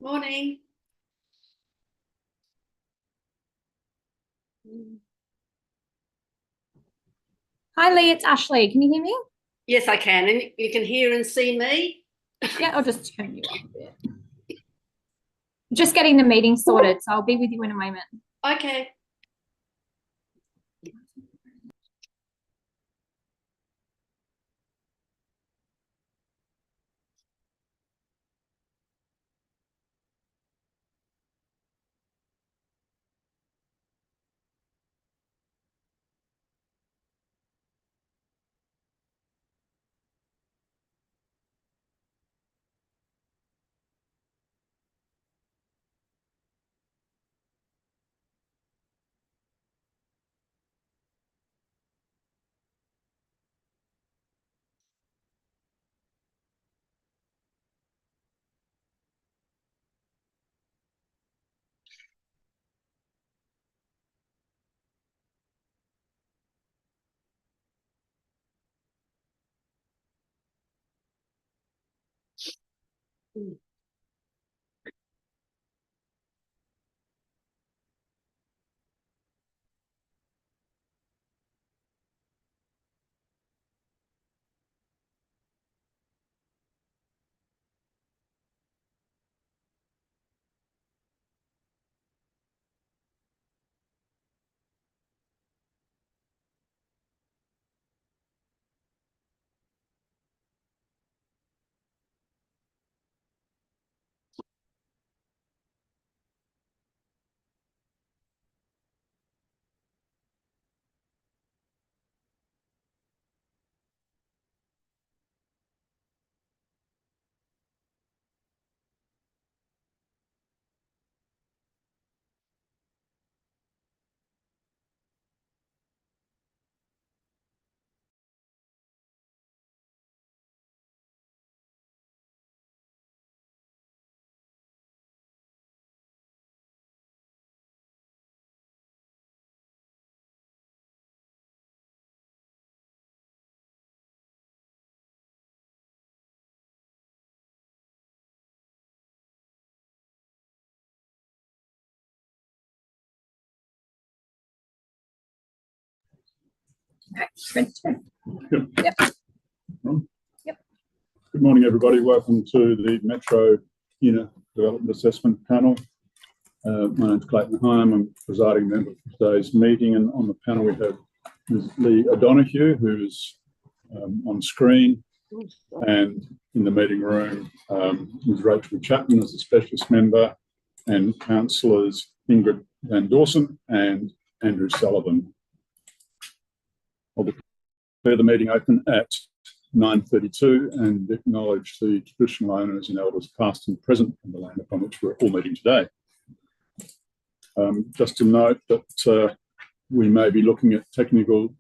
Morning. Hi Lee, it's Ashley. Can you hear me? Yes, I can. And you can hear and see me? Yeah, I'll just turn you up a bit. Just getting the meeting sorted, so I'll be with you in a moment. Okay. Okay, Yep. Good morning, everybody. Welcome to the Metro Unit Development Assessment Panel. My name's Clayton Hyam. I'm presiding member for today's meeting, and on the panel we have Ms. Lee O'Donoghue, who's on screen, and in the meeting room, Ms. Rachel Chapman as a specialist member, and councillors Ingrid Van Dawson and Andrew Sullivan. I'll declare the meeting open at 9:32 and acknowledge the traditional owners and elders past and present on the land upon which we're all meeting today. Just to note that we may be looking at technical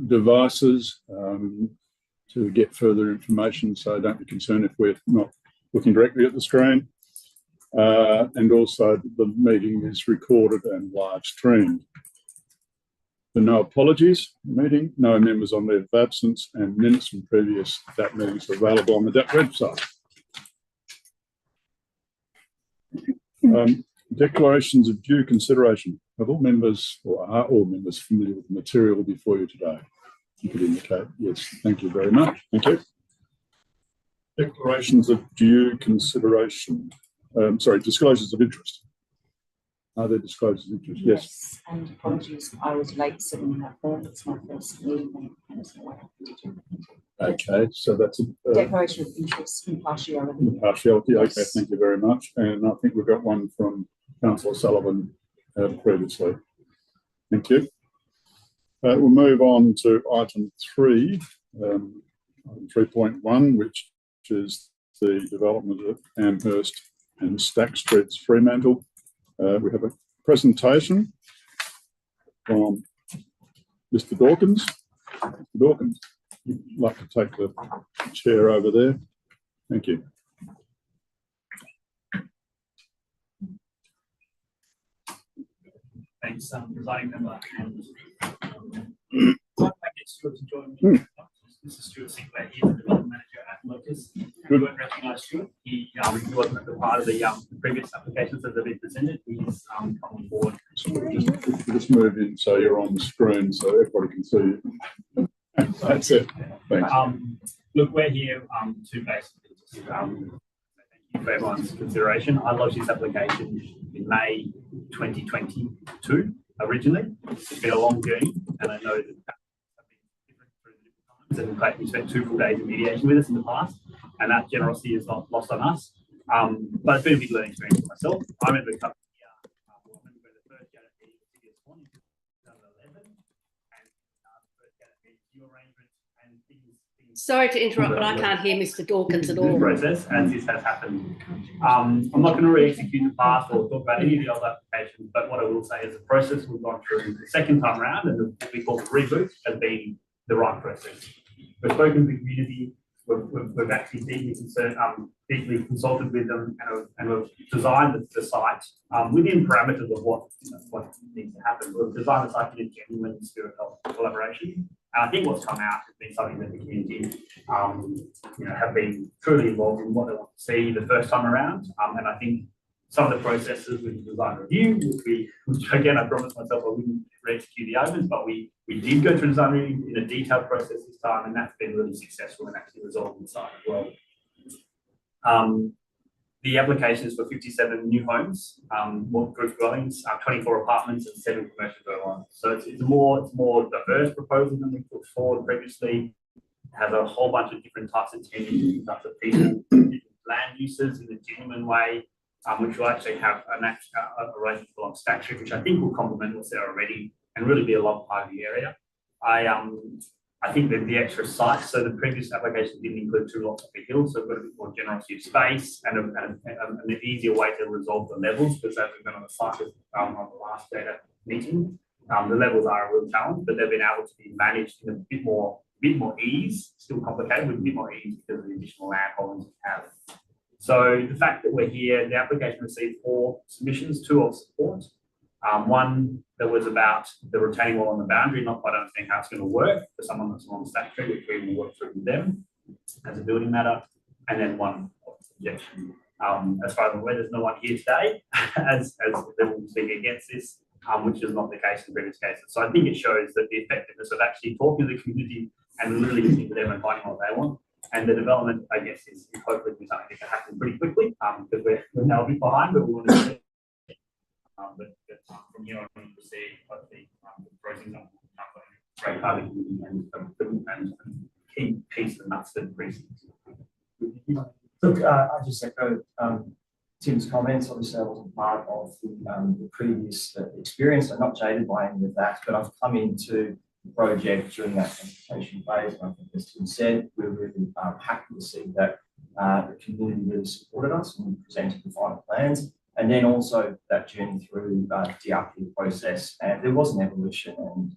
devices to get further information, so don't be concerned if we're not looking directly at the screen. And also the meeting is recorded and live streamed. There are no apologies meeting, no members on leave of absence, and minutes from previous DAP meetings are available on the DAP website. Declarations of due consideration. Have all members, or are all members, familiar with the material before you today? You could indicate yes. Thank you very much. Thank you. Declarations of due consideration. Disclosures of interest. Are there disclosures of interest? Yes. And apologies, I was late submitting that form. It's my first meeting. Okay, so that's a declaration of interest, impartiality. Impartiality. Yes. Okay, thank you very much. And I think we've got one from Councillor Sullivan previously. Thank you. We'll move on to item 3, item 3.1, which is the development of Amherst and Stack Streets, Fremantle. We have a presentation from Mr. Dawkins. Mr. Dawkins, you'd like to take the chair over there? Thank you. Thanks, presiding member. I'd like to get Stuart to join me. This is Stuart Sinclair here, the development manager at Lucas. Good. You won't recognise Stuart. He wasn't a part of the previous applications that have been presented. He's come on board. Just move in so you're on the screen so everybody can see you. That's it. Thanks. Look, we're here to basically just thank you for everyone's consideration. I lodged this application in May 2022 originally. It's been a long journey, and I know that have been different through the different times. And in fact, we spent 2 full days in mediation with us in the past, and that generosity is not lost on us. But it's been a big learning experience for myself. I remember coming here, I remember the first Janet meeting was in 2011, and the first Janet meeting arrangement and things. Sorry to interrupt, but I can't hear Mr. Dawkins at all. Process as this has happened. I'm not going to re-execute the past or talk about any of the other applications, but what I will say is the process we've gone through the second time around and what we call the reboot has been the right process. We've spoken to the community, we've actually deeply concerned, deeply consulted with them, and we've designed the site within parameters of what needs to happen. We've designed the site in a genuine spirit of collaboration. And I think what's come out has been something that the community, have been truly involved in what they want to see the first time around. And I think some of the processes with the design review, which again, I promised myself I wouldn't re-execute the arguments, but we did go through design review in a detailed process this time, and that's been really successful in actually resolving the site as well. The application is for 57 new homes, group dwellings, 24 apartments, and 7 commercial dwellings. So it's a more diverse proposal than we put forward previously. It has a whole bunch of different types of tenants, different types of people, different land uses in a genuine way, which will actually have a arrangement along Stack Street, which I think will complement what's there already and really be a long part of the area. I think that the extra sites, so the previous application didn't include 2 lots of the hill, so we've got a bit more generosity of space and an easier way to resolve the levels, because as we've been on the site on the last data meeting, the levels are a real challenge, but they've been able to be managed in a bit more ease, still complicated, with a bit more ease because of the additional land holdings we have. So the fact that we're here, the application received 4 submissions, 2 of support. One that was about the retaining wall on the boundary, not quite understanding how it's going to work for someone that's on the Stack Street, which we will work through with them as a building matter, and then 1 objection. As far as I'm aware, there's no one here today as they will speak against this, which is not the case in previous cases. So I think it shows that the effectiveness of actually talking to the community and really listening to them and finding what they want. And the development, I guess, is hopefully something that can happen pretty quickly, because we're now a bit behind, but we want to see. But from here on, we see hopefully the processing of great part of the community and key piece of nuts that precincts. Look, I just echo Tim's comments. Obviously, I wasn't part of the previous experience. I'm not jaded by any of that, but I've come into the project during that consultation phase. And I think, as Tim said, we're really happy to see that the community really supported us and we presented the final plans. And then also that journey through the DRP process, and there was an evolution and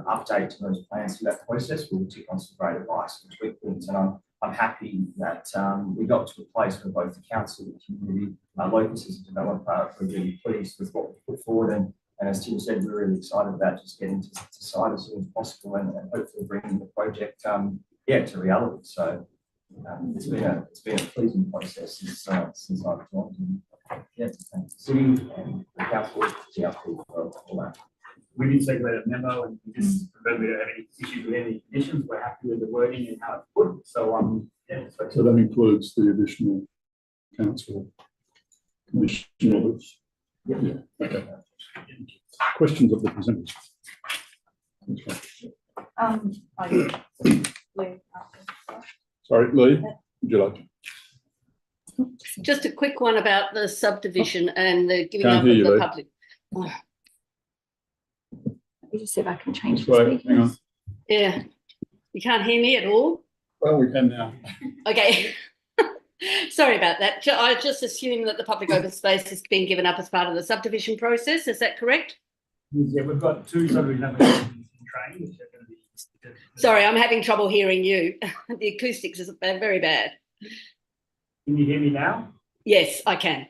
update to those plans through that process. We took on some great advice and tweak things, and I'm happy that we got to a place where both the council and the community, Locus as a developer, are really pleased with what we put forward. And as Tim said, we're really excited about just getting to site as soon as possible and hopefully bringing the project to reality. So it's been a pleasing process since I've joined. And thanks to the city and the council, DRP for all that. We did circulate a memo and just confirm we don't have any issues with any conditions. We're happy with the wording and how it's put. So So that includes the additional council commissioners. Yeah. Okay. Questions of the presenters? Sorry, Lee, would you like to? Just a quick one about the subdivision and the giving Can't up hear of you, the Lee. public. Let me just see if I can change the Right, speakers. hang on. Yeah, you can't hear me at all? Well, we can now. Okay. Sorry about that. I just assume that the public open space has been given up as part of the subdivision process. Is that correct? yeah, we've got 2 subdivision applications in train, which are going to be. Sorry, I'm having trouble hearing you. The acoustics is very bad. Can you hear me now? Yes, I can.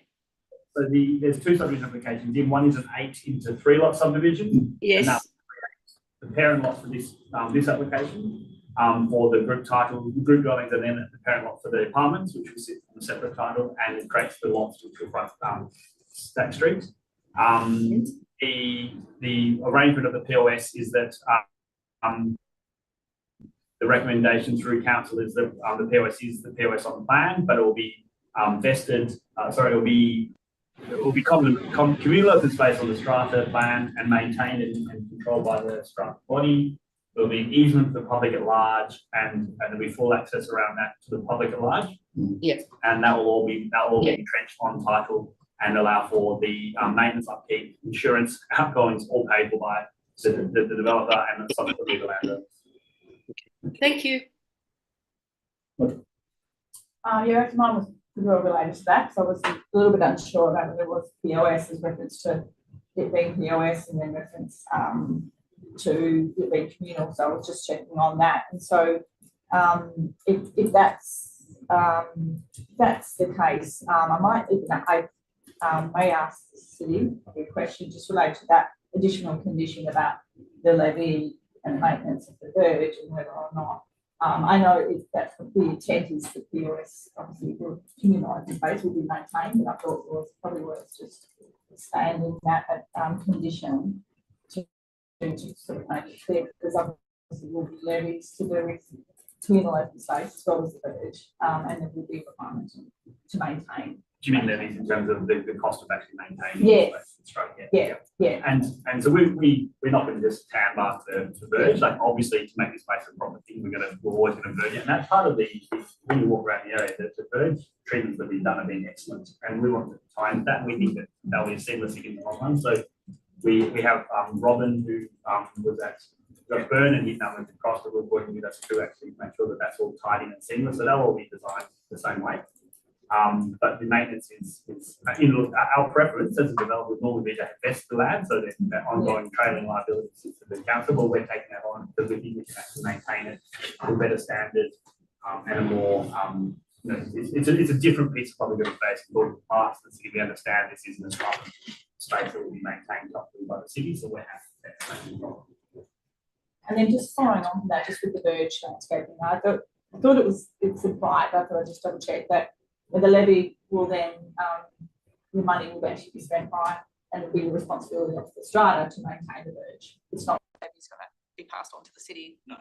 So there's 2 subdivision applications. One is an 8 into 3 lot subdivision. Yes. And that's the parent lot for this application. for the group title, the group dwellings, and then the parent lot for the apartments, which will sit on a separate title, and it creates the lots which will front Stack Street. The arrangement of the POS is that the recommendation through council is that the POS is the POS on the plan, but it will be vested. It will be communal open space on the strata plan and maintained and controlled by the strata body. There will be an easement for the public at large, and there'll be full access around that to the public at large. Yes. And that will all be entrenched on title and allow for the maintenance, upkeep, insurance, outgoings, all paid for by the developer and subsequently the landowner. Thank you. Yeah, mine was related to that, so I was a little bit unsure about whether it was POS as reference to it being POS and then reference to it being communal. So I was just checking on that, and so if that's the case, I may ask the city a question just related to that additional condition about the levy and maintenance of the verge and whether or not. I know that's the intent is that the POS, obviously, the communalised space will be maintained, but I thought it was probably worth just expanding that condition to sort of make it clear, because obviously will be levies to do with communal open space as well as the verge, and there will be a requirement to maintain. Do you mean levies in terms of the cost of actually maintaining? Yes. Yeah. And so we're not going to just tan mark the verge. Like obviously to make this place a proper thing, we're always going to verge it. And that's part of when you walk around the area, the verge treatments that we've done have been excellent. And we want to time that. We think that they'll be seamless in the long run. So we have Robin who was at Burn, and he's now moved across, that we're working with us to actually make sure that that's all tied in and seamless. So they'll all be designed the same way. But the maintenance is our preference as a developer would normally be to invest the land, so that ongoing trailing liability sits to the council, but we're taking that on because we think we can actually maintain it to a better standard and a more, it's a different piece of public space called parts of the city. We understand this isn't a private space that will be maintained properly by the city, so we're happy with that. And then just following on from that, just with the verge landscaping, I thought it's implied, I thought I'd just double check that the levy will then, the money will actually be spent by, and it'll be the responsibility of the strata to maintain the verge. It's not the levy's going to be passed on to the city. No.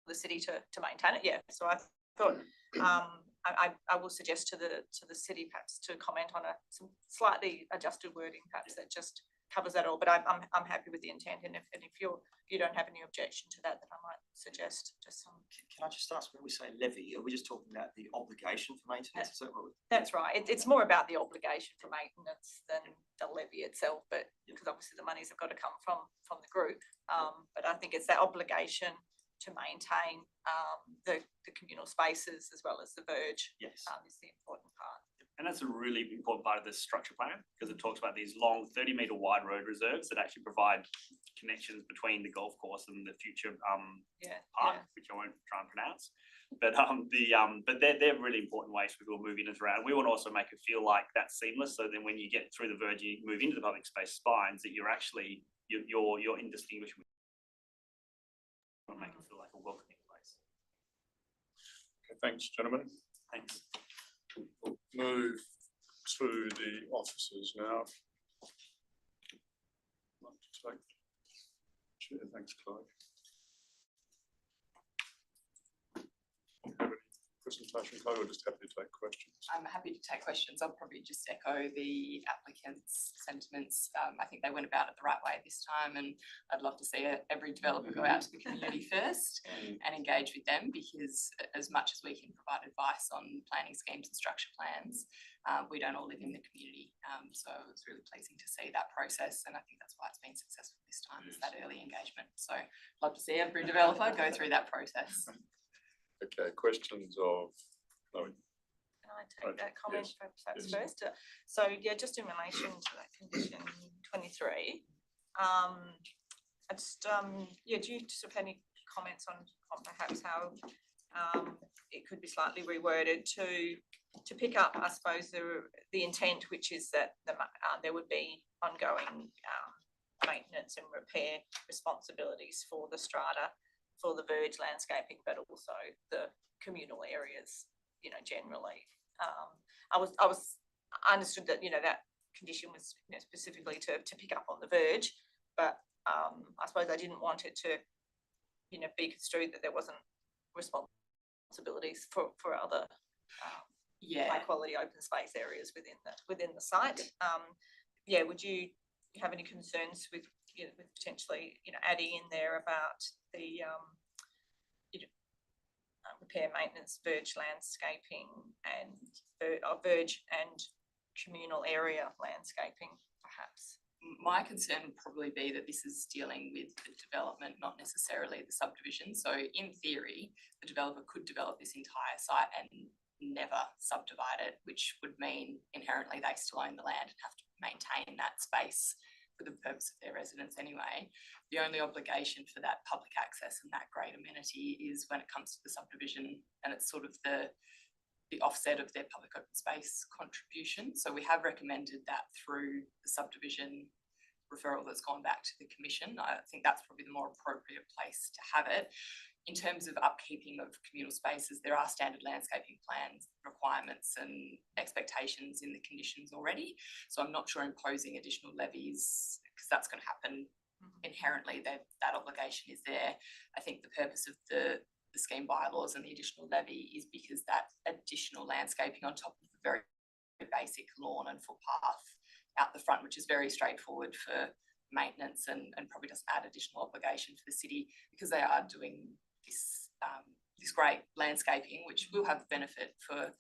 The city to maintain it. Yeah. So I thought I will suggest to the city perhaps to comment on some slightly adjusted wording, perhaps that just covers that all. But I'm happy with the intent, and if you don't have any objection to that, then I might suggest just some. Can I just ask, when we say levy, are we just talking about the obligation for maintenance? Is that what that's right. It's more about the obligation for maintenance than the levy itself, but because obviously the monies have got to come from the group. But I think it's that obligation to maintain the communal spaces as well as the verge. Yes, is the important part. And that's a really important part of this structure plan, because it talks about these long 30-metre wide road reserves that actually provide connections between the golf course and the future park, which I won't try and pronounce. But they're really important ways people move in and around. We want to also make it feel like that's seamless, so then when you get through the verge, you move into the public space spines, that you're actually you're indistinguishable. Make it feel like a welcoming place. Okay, thanks, gentlemen. Thanks. We'll move to the officers now. Chair, thanks, Chloe. Have any presentation, Chloe, or just happy to take questions? I'm happy to take questions. I'll probably just echo the applicants' sentiments. I think they went about it the right way this time, and I'd love to see every developer go out to the community first and engage with them, because as much as we can provide advice on planning schemes and structure plans, we don't all live in the community. So it was really pleasing to see that process, and I think that's why it's been successful this time, is that early engagement. So I'd love to see every developer go through that process. Okay, questions of Chloe? Can I take that comment perhaps first? So yeah, just in relation to that condition 23, I just do you just have any comments on perhaps how it could be slightly reworded to pick up, I suppose, the intent, which is that there would be ongoing maintenance and repair responsibilities for the strata, for the verge landscaping, but also the communal areas, you know, generally. I understood that, you know, that condition was, you know, specifically to pick up on the verge, but I suppose I didn't want it to, you know, be construed that there wasn't responsibilities for other high quality open space areas within the site. Yeah, would you have any concerns with, you know, with potentially, you know, adding in there about the you know, repair, maintenance, verge landscaping and verge and communal area landscaping, perhaps? My concern would probably be that this is dealing with the development, not necessarily the subdivision. So in theory, the developer could develop this entire site and never subdivide it, which would mean inherently they still own the land and have to maintain that space for the purpose of their residents anyway. The only obligation for that public access and that great amenity is when it comes to the subdivision, and it's sort of the offset of their public open space contribution. So we have recommended that through the subdivision referral that's gone back to the commission. I think that's probably the more appropriate place to have it. In terms of upkeeping of communal spaces, there are standard landscaping plans, requirements and expectations in the conditions already. So I'm not sure imposing additional levies, because that's going to happen inherently, that obligation is there. I think the purpose of the scheme bylaws and the additional levy is because that additional landscaping on top of the very basic lawn and footpath out the front, which is very straightforward for maintenance and probably doesn't add additional obligation for the city, because they are doing this great landscaping, which will have benefit for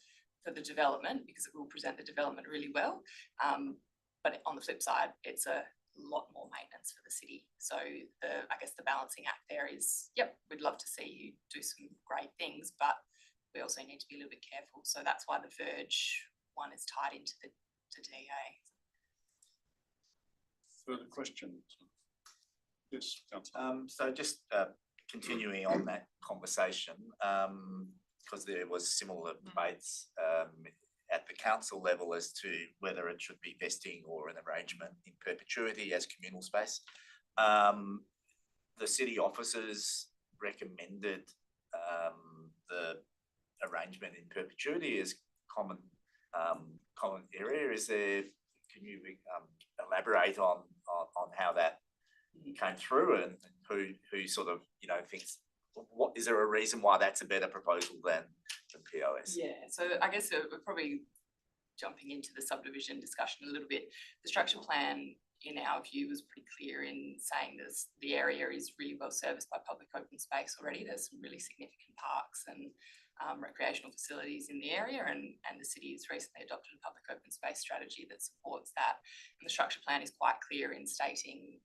the development, because it will present the development really well. But on the flip side, it's a lot more maintenance for the city. So I guess the balancing act there is, yep, we'd love to see you do some great things, but we also need to be a little bit careful. So that's why the verge one is tied into the DA. Further questions? Yes, Councillor. So just continuing on that conversation, because there was similar debates at the council level as to whether it should be vesting or an arrangement in perpetuity as communal space. The city officers recommended the arrangement in perpetuity as common area. Can you elaborate on how that came through and who sort of, you know, thinks, what is there a reason why that's a better proposal than POS? Yeah, so I guess we're probably jumping into the subdivision discussion a little bit. The structure plan, in our view, was pretty clear in saying this: the area is really well serviced by public open space already. There's some really significant parks and recreational facilities in the area, and the city has recently adopted a public open space strategy that supports that. And the structure plan is quite clear in stating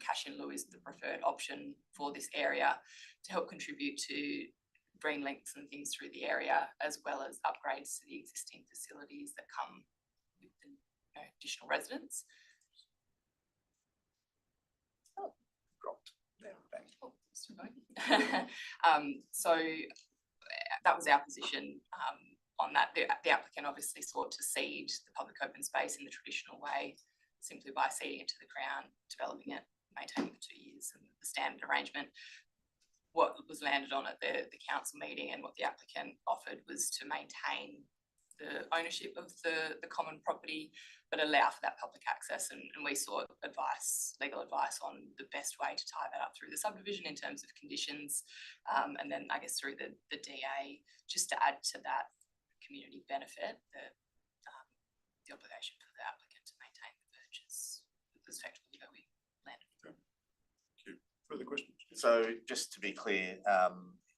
cash in lieu is the preferred option for this area to help contribute to green links and things through the area, as well as upgrades to the existing facilities that come with the, you know, additional residents. So that was our position on that. The applicant obviously sought to cede the public open space in the traditional way, simply by ceding it to the Crown, developing it, maintaining for 2 years, and the standard arrangement. What was landed on at the council meeting and what the applicant offered was to maintain the ownership of the common property, but allow for that public access. And we sought advice, legal advice, on the best way to tie that up through the subdivision in terms of conditions, and then I guess through the DA, just to add to that community benefit, the obligation for the applicant to maintain the verges. That's effectively where we landed. Okay. Thank you. Further questions? So just to be clear,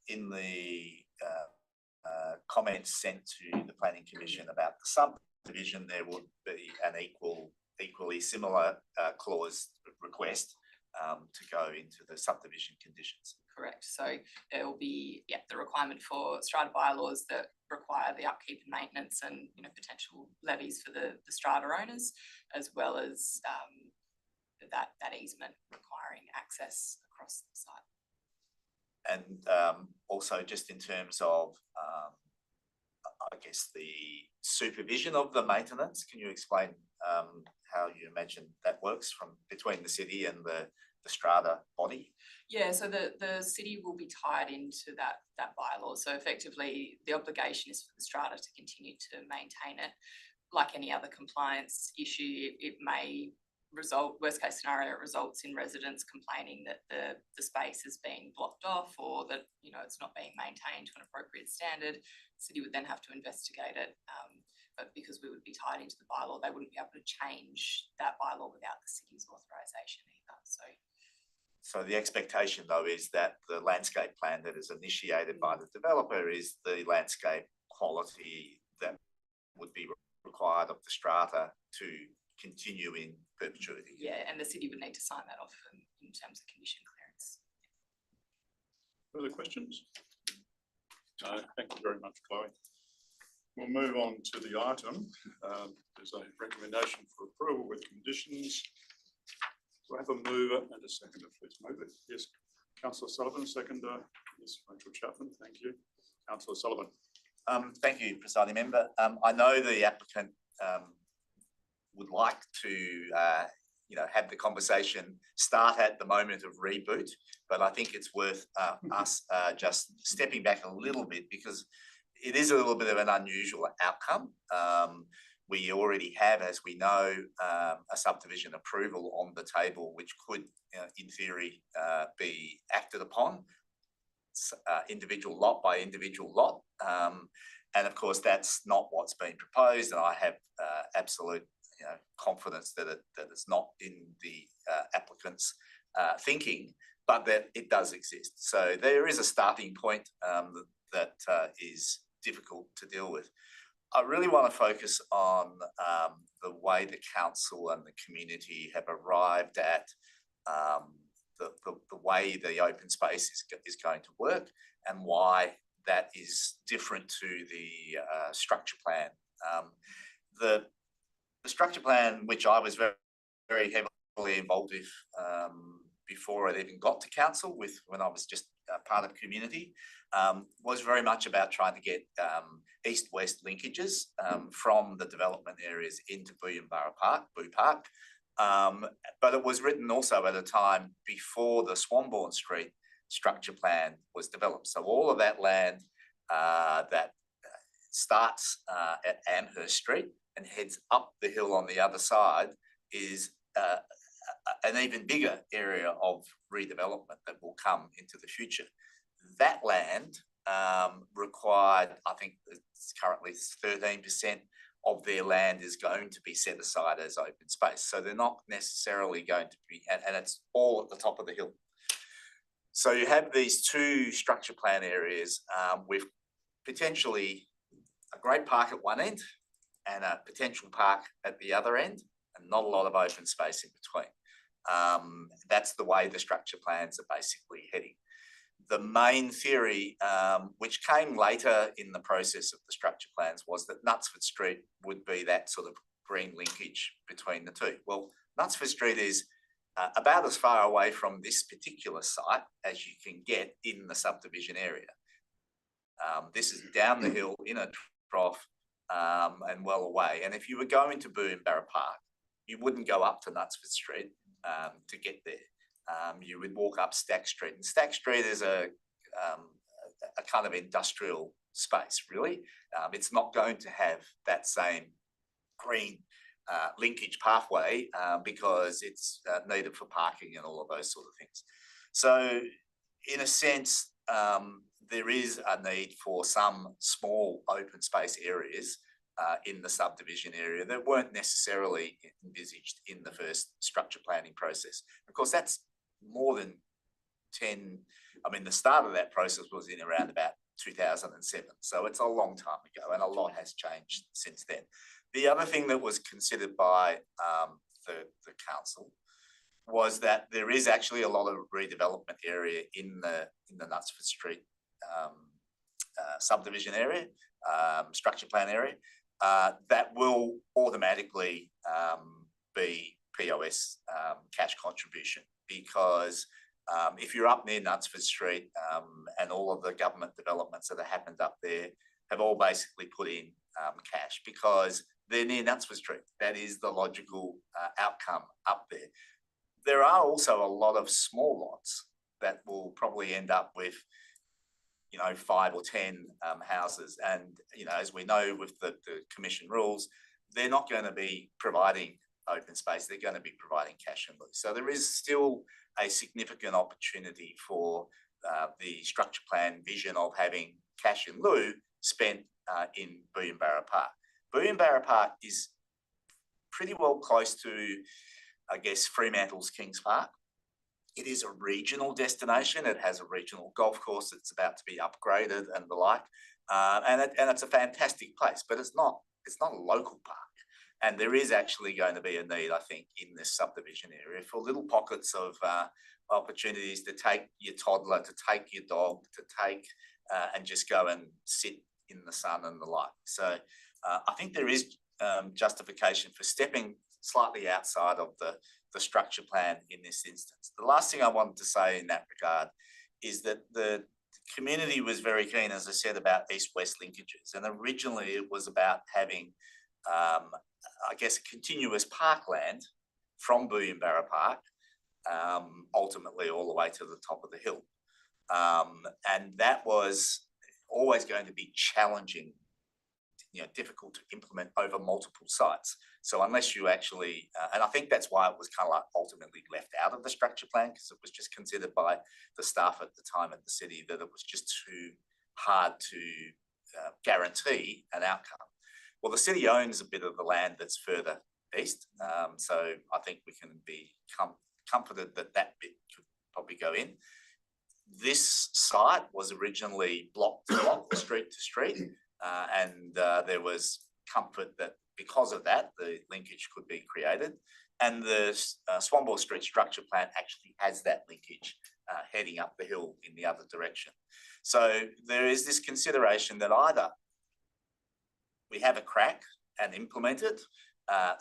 in the comments sent to the Planning Commission about the subdivision, there would be an equally similar clause request to go into the subdivision conditions. Correct. So there will be, yeah, the requirement for strata bylaws that require the upkeep and maintenance and, you know, potential levies for the strata owners, as well as that easement requiring access across the site. And also just in terms of, I guess, the supervision of the maintenance, can you explain how you imagine that works from between the city and the the strata body? Yeah, so the city will be tied into that bylaw. So effectively, the obligation is for the strata to continue to maintain it. Like any other compliance issue, it may result, worst case scenario, it results in residents complaining that the space is being blocked off, or that, you know, it's not being maintained to an appropriate standard. The city would then have to investigate it. But because we would be tied into the bylaw, they wouldn't be able to change that bylaw without the city's authorisation either. So the expectation, though, is that the landscape plan that is initiated by the developer is the landscape quality that would be required of the strata to continue in perpetuity. Yeah, and the city would need to sign that off in terms of condition clearance. Further questions? No, thank you very much, Chloe. We'll move on to the item. There's a recommendation for approval with conditions. Do I have a mover and a seconder? Please move it. Yes, Councillor Sullivan, seconder. Yes, Rachel Chapman. Thank you. Councillor Sullivan. Thank you, Presiding Member. I know the applicant would like to have the conversation start at the moment of reboot, but I think it's worth us just stepping back a little bit, because it is a little bit of an unusual outcome. We already have, as we know, a subdivision approval on the table, which could, in theory, be acted upon individual lot by individual lot. And of course, that's not what's been proposed, and I have absolute confidence that it's not in the applicant's thinking, but that it does exist. So there is a starting point that is difficult to deal with. I really want to focus on the way the council and the community have arrived at the way the open space is going to work, and why that is different to the structure plan. The structure plan, which I was very, very heavily involved with before it even got to council, when I was just part of community, was very much about trying to get east-west linkages from the development areas into Boo Park. But it was written also at a time before the Swanbourne Street structure plan was developed. So all of that land that starts at Amherst Street and heads up the hill on the other side is an even bigger area of redevelopment that will come into the future. That land required, I think it's currently 13% of their land is going to be set aside as open space. So they're not necessarily going to be, and it's all at the top of the hill. So you have these two structure plan areas with potentially a great park at one end and a potential park at the other end, and not a lot of open space in between. That's the way the structure plans are basically heading. The main theory, which came later in the process of the structure plans, was that Knutsford Street would be that sort of green linkage between the two. Well, Knutsford Street is about as far away from this particular site as you can get in the subdivision area. This is down the hill in a trough and well away. And if you were going to Boombara Park, you wouldn't go up to Knutsford Street to get there. You would walk up Stack Street, and Stack Street is a kind of industrial space, really. It's not going to have that same green linkage pathway because it's needed for parking and all of those sort of things. So in a sense, there is a need for some small open space areas in the subdivision area that weren't necessarily envisaged in the first structure planning process. Of course, that's more than 10, I mean, the start of that process was in around about 2007. So it's a long time ago, and a lot has changed since then. The other thing that was considered by the council was that there is actually a lot of redevelopment area in the Knutsford Street subdivision area, structure plan area, that will automatically be POS cash contribution, because if you're up near Knutsford Street and all of the government developments that have happened up there have all basically put in cash because they're near Knutsford Street. That is the logical outcome up there. there are also a lot of small lots that will probably end up with, 5 or 10 houses. And, as we know with the commission rules, they're not going to be providing open space, they're going to be providing cash in lieu. So there is still a significant opportunity for the structure plan vision of having cash in lieu spent in Booyambarra Park. Booyambarra Park is pretty well close to, I guess, Fremantle's Kings Park. It is a regional destination. It has a regional golf course that's about to be upgraded and the like. And it's a fantastic place, but it's not a local park. And there is actually going to be a need, I think, in this subdivision area for little pockets of opportunities to take your toddler, to take your dog, to take and just go and sit in the sun and the like. So I think there is justification for stepping slightly outside of the structure plan in this instance. The last thing I wanted to say in that regard is that the community was very keen, as I said, about east-west linkages. And originally it was about having, I guess, continuous parkland from Booyambarra Park, ultimately all the way to the top of the hill. And that was always going to be challenging, difficult to implement over multiple sites. So unless you actually, and I think that's why it was kind of like ultimately left out of the structure plan, because it was just considered by the staff at the time at the city that it was just too hard to guarantee an outcome. Well, the city owns a bit of the land that's further east, so I think we can be comforted that that bit could probably go in. This site was originally block to block, street to street, and there was comfort that because of that, the linkage could be created. And the Swanbourne Street structure plan actually has that linkage heading up the hill in the other direction. So there is this consideration that either we have a crack and implement it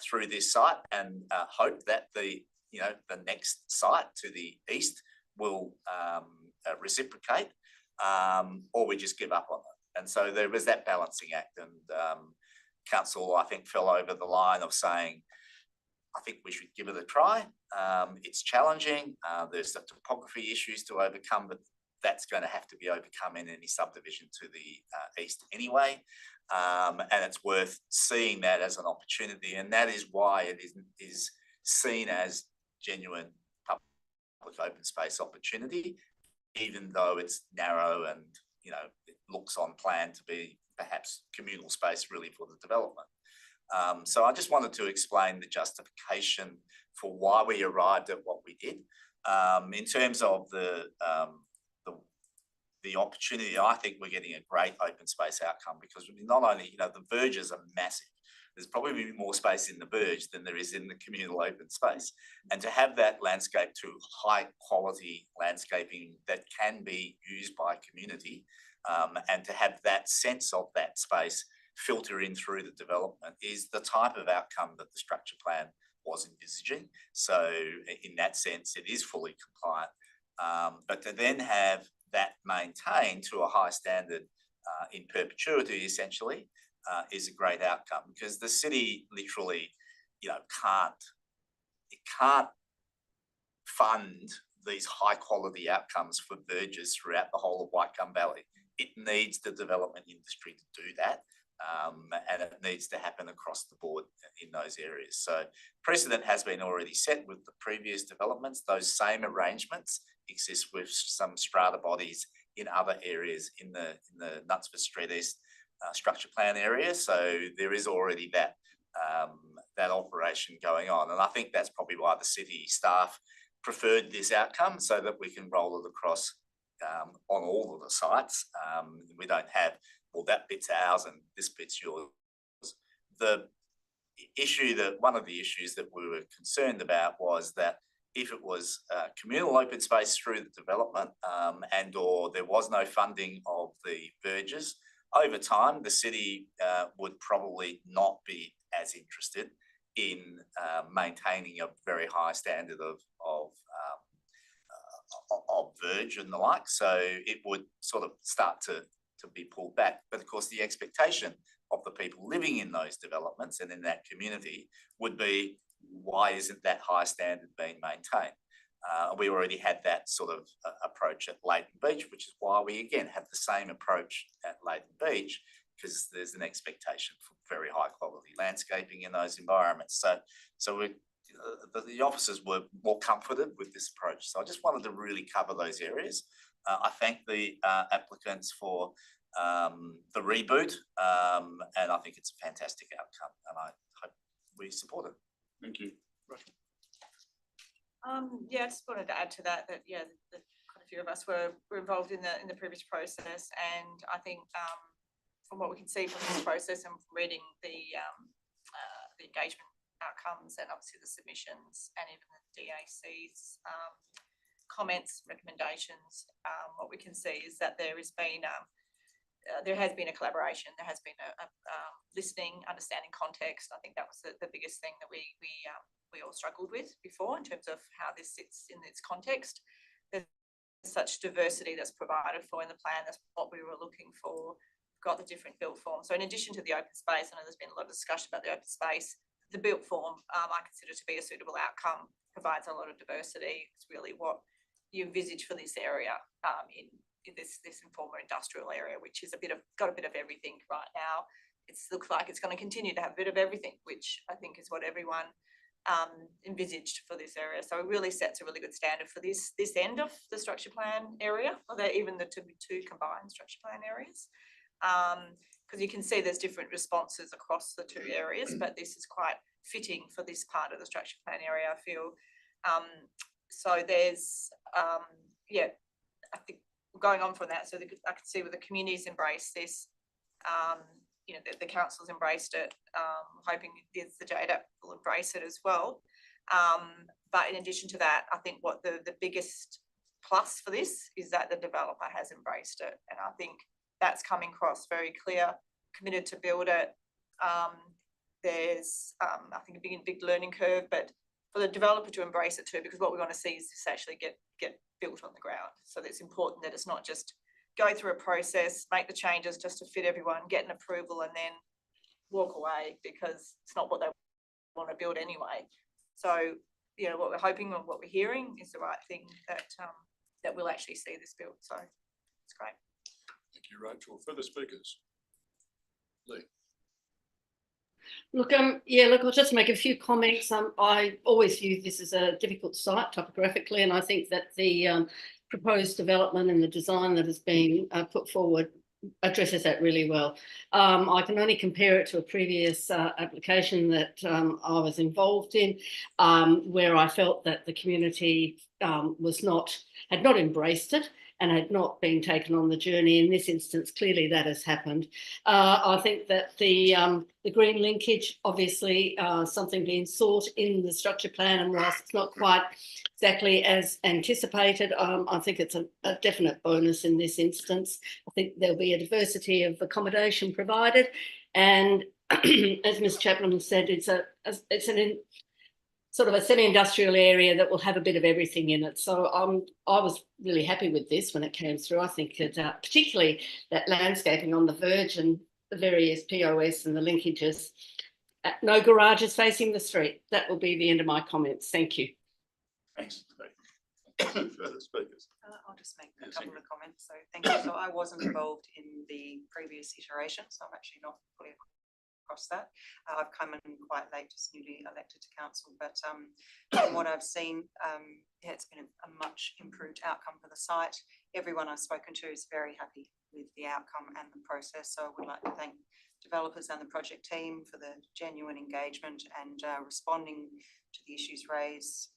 through this site and hope that the next site to the east will reciprocate, or we just give up on it. And so there was that balancing act, and council, I think, fell over the line of saying, I think we should give it a try. It's challenging. There's the topography issues to overcome, but that's going to have to be overcome in any subdivision to the east anyway. And it's worth seeing that as an opportunity, and that is why it is seen as genuine public open space opportunity, even though it's narrow and it looks on plan to be perhaps communal space really for the development. So I just wanted to explain the justification for why we arrived at what we did. In terms of the opportunity, I think we're getting a great open space outcome, because not only, the verges are massive. There's probably more space in the verge than there is in the communal open space. And to have that landscape to high quality landscaping that can be used by community, and to have that sense of that space filter in through the development is the type of outcome that the structure plan was envisaging. So in that sense, it is fully compliant. But to then have that maintained to a high standard in perpetuity, essentially, is a great outcome, because the city literally, can't fund these high quality outcomes for verges throughout the whole of Whitegum Valley. It needs the development industry to do that, and it needs to happen across the board in those areas. So precedent has been already set with the previous developments. Those same arrangements exist with some strata bodies in other areas in the Knutsford Street East structure plan area. So there is already that operation going on, and I think that's probably why the city staff preferred this outcome, so that we can roll it across on all of the sites. We don't have, well, that bit's ours and this bit's yours. One of the issues that we were concerned about was that if it was communal open space through the development and or there was no funding of the verges, over time the city would probably not be as interested in maintaining a very high standard of verge and the like. So it would sort of start to be pulled back. But of course, the expectation of the people living in those developments and in that community would be why isn't that high standard being maintained? We already had that sort of approach at Leighton Beach, which is why we again have the same approach at Leighton Beach, because there's an expectation for very high quality landscaping in those environments. So the officers were more comforted with this approach. So I just wanted to really cover those areas. I thank the applicants for the reboot, and I think it's a fantastic outcome, and I hope we support it. Thank you. Rachel. Yeah, I just wanted to add to that yeah, quite a few of us were involved in the previous process, and I think from what we can see from this process and from reading the engagement outcomes and obviously the submissions and even the DAC's comments, recommendations, what we can see is that there has been a collaboration, there has been a listening, understanding context. I think that was the biggest thing that we all struggled with before in terms of how this sits in its context. There's such diversity that's provided for in the plan. That's what we were looking for. We've got the different built forms. So in addition to the open space, I know there's been a lot of discussion about the open space. The built form, I consider to be a suitable outcome, provides a lot of diversity. It's really what you envisage for this area in this informal industrial area, which is got a bit of everything right now. It looks like it's going to continue to have a bit of everything, which I think is what everyone envisaged for this area. So it really sets a really good standard for this end of the structure plan area, or even the two combined structure plan areas. Because you can see there's different responses across the two areas, but this is quite fitting for this part of the structure plan area, I feel. So there's, yeah, I think going on from that, so I can see where the communities embrace this, you know, the council's embraced it, hoping the JDAP will embrace it as well. But in addition to that, I think what the biggest plus for this is that the developer has embraced it. And I think that's coming across very clear, committed to build it. There's, I think, a big learning curve, but for the developer to embrace it too, because what we want to see is this actually get built on the ground. So it's important that it's not just go through a process, make the changes just to fit everyone, get an approval and then walk away, because it's not what they want to build anyway. So, you know, what we're hoping and what we're hearing is the right thing, that that we'll actually see this built. So it's great. Thank you, Rachel. Further speakers? Lee. Look, I'll just make a few comments. I always view this as a difficult site topographically, and I think that the proposed development and the design that is being put forward addresses that really well. I can only compare it to a previous application that I was involved in, where I felt that the community had not embraced it and had not been taken on the journey. In this instance, clearly that has happened. I think that the green linkage, obviously something being sought in the structure plan, and whilst it's not quite exactly as anticipated, I think it's a definite bonus in this instance. I think there'll be a diversity of accommodation provided, and as Ms. Chapman has said, it's an sort of a semi-industrial area that will have a bit of everything in it. So I was really happy with this when it came through. I think that particularly that landscaping on the verge and the various POS and the linkages. No garages facing the street. That will be the end of my comments. Thank you. Thanks. Further speakers? I'll just make a couple of comments. So thank you. So I wasn't involved in the previous iteration, so I'm actually not fully across that. I've come in quite late, just newly elected to council, but from what I've seen, yeah, it's been a much improved outcome for the site. Everyone I've spoken to is very happy with the outcome and the process. So I would like to thank developers and the project team for the genuine engagement and responding to the issues raised,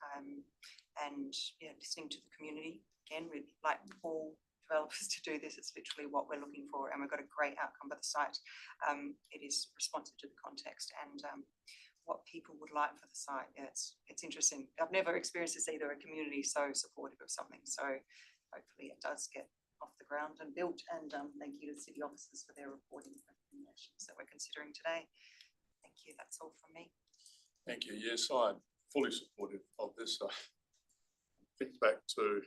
and listening to the community. Again, we'd like all developers to do this. It's literally what we're looking for, and we've got a great outcome for the site. It is responsive to the context and what people would like for the site. Yeah, it's interesting. I've never experienced this either, a community so supportive of something. So hopefully it does get off the ground and built. And thank you to the city officers for their reporting recommendations that we're considering today. Thank you. That's all from me. Thank you. Yes, I'm fully supportive of this. I think back to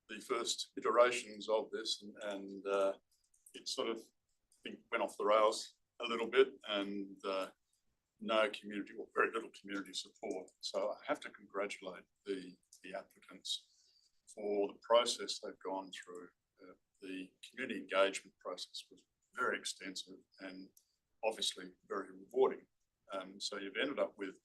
the first iterations of this, and it sort of went off the rails a little bit, and no community or very little community support. So I have to congratulate the applicants for the process they've gone through. The community engagement process was very extensive and obviously very rewarding. So you've ended up with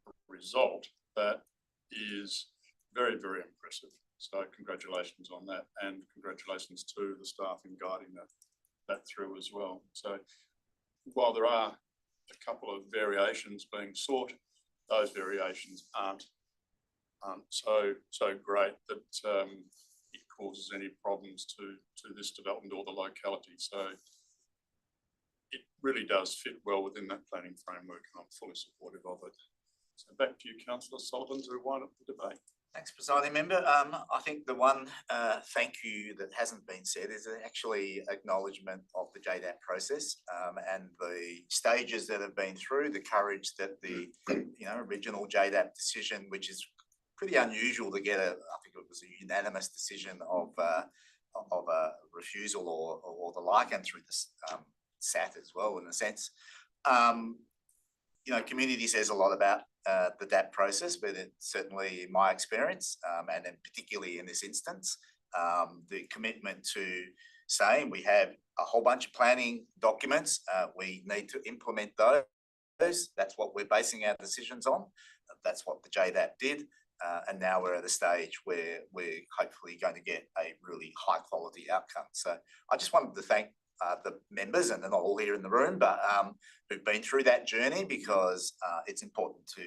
a result that is very, very impressive. So congratulations on that, and congratulations to the staff in guiding that through as well. So while there are a couple of variations being sought, those variations aren't so great that it causes any problems to this development or the locality. So it really does fit well within that planning framework, and I'm fully supportive of it. So back to you, Councillor Sullivan, to wind up the debate. Thanks, Presiding Member. I think the one thank you that hasn't been said is actually acknowledgement of the JDAP process and the stages that have been through, the courage that the original JDAP decision, which is pretty unusual to get I think it was a unanimous decision of a refusal or the like, and through the SAT as well, in a sense. Community says a lot about the DAP process, but it's certainly in my experience, and then particularly in this instance, the commitment to saying we have a whole bunch of planning documents, we need to implement those. That's what we're basing our decisions on. That's what the JDAP did. And now we're at a stage where we're hopefully going to get a really high quality outcome. So I just wanted to thank the members, and they're not all here in the room, but who've been through that journey, because it's important to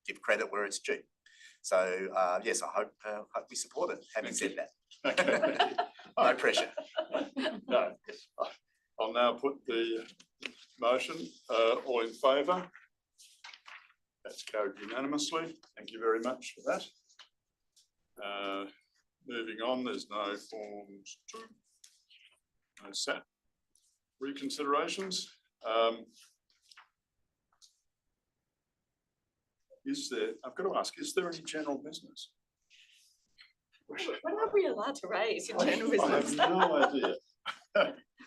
give credit where it's due. So yes, I hope we support it. Having said that, Okay. no pressure. No, I'll now put the motion. All in favour? That's carried unanimously. Thank you very much for that. Moving on, there's no forms 2. No SAT reconsiderations. I've got to ask, is there any general business? What are we allowed to raise in general business? I have no idea.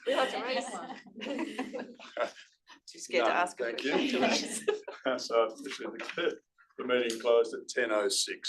We have to raise one. Too scared to ask a Thank question you. to raise. So officially the meeting closed at 10:06.